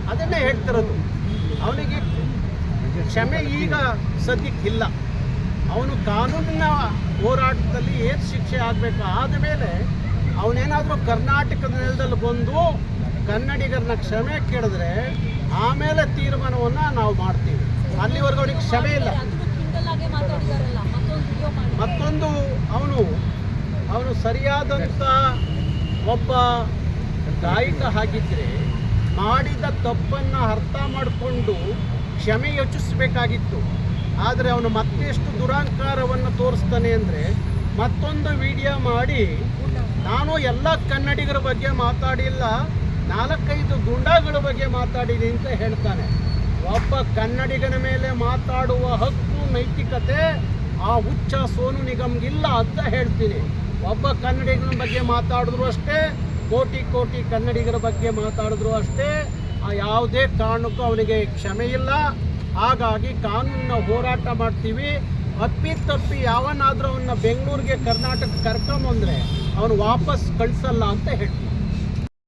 ಅದನ್ನೇ ಹೇಳ್ತಿರೋದು. ಅವನಿಗೆ ಕ್ಷಮೆ ಈಗ ಸದ್ಯಕ್ಕಿಲ್ಲ. ಅವನು ಕಾನೂನಿನ ಹೋರಾಟದಲ್ಲಿ ಏನು ಶಿಕ್ಷೆ ಆಗಬೇಕು ಆದಮೇಲೆ ಅವನೇನಾದರೂ ಕರ್ನಾಟಕದ ನೆಲದಲ್ಲಿ ಬಂದು ಕನ್ನಡಿಗರನ್ನ ಕ್ಷಮೆ ಕೇಳಿದ್ರೆ ಆಮೇಲೆ ತೀರ್ಮಾನವನ್ನು ನಾವು ಮಾಡ್ತೀವಿ. ಅಲ್ಲಿವರೆಗೂ ಅವನಿಗೆ ಕ್ಷಮೆ ಇಲ್ಲ. ಮತ್ತೊಂದು ಅವನು ಸರಿಯಾದಂಥ ಒಬ್ಬ ಗಾಯಕ ಆಗಿದ್ದರೆ ಮಾಡಿದ ತಪ್ಪನ್ನು ಅರ್ಥ ಮಾಡಿಕೊಂಡು ಕ್ಷಮೆ ಯೋಚಿಸಬೇಕಾಗಿತ್ತು. ಆದರೆ ಅವನು ಮತ್ತೆಷ್ಟು ದುರಹಂಕಾರವನ್ನು ತೋರಿಸ್ತಾನೆ ಅಂದರೆ ಮತ್ತೊಂದು ವಿಡಿಯೋ ಮಾಡಿ ನಾನು ಎಲ್ಲ ಕನ್ನಡಿಗರ ಬಗ್ಗೆ ಮಾತಾಡಿಲ್ಲ, 4-5 ಗುಂಡಾಗಳ ಬಗ್ಗೆ ಮಾತಾಡಿದೆ ಅಂತ ಹೇಳ್ತಾನೆ. ಒಬ್ಬ ಕನ್ನಡಿಗನ ಮೇಲೆ ಮಾತಾಡುವ ಹಕ್ಕು ನೈತಿಕತೆ ಆ ಹುಚ್ಚ ಸೋನು ನಿಗಮ್ಗಿಲ್ಲ ಅಂತ ಹೇಳ್ತೀನಿ. ಒಬ್ಬ ಕನ್ನಡಿಗನ ಬಗ್ಗೆ ಮಾತಾಡಿದ್ರು ಅಷ್ಟೇ, ಕೋಟಿ ಕನ್ನಡಿಗರ ಬಗ್ಗೆ ಮಾತಾಡಿದ್ರು ಅಷ್ಟೇ, ಯಾವುದೇ ಕಾರಣಕ್ಕೂ ಅವನಿಗೆ ಕ್ಷಮೆ ಇಲ್ಲ. ಹಾಗಾಗಿ ಕಾನೂನಿನ ಹೋರಾಟ ಮಾಡ್ತೀವಿ. ಅಪ್ಪಿ ಯಾವನಾದರೂ ಅವನ್ನ ಬೆಂಗಳೂರಿಗೆ ಕರ್ನಾಟಕ ಕರ್ಕೊಂಬಂದರೆ ಅವನು ವಾಪಸ್ ಕಳಿಸಲ್ಲ ಅಂತ ಹೇಳ್ತೀವಿ.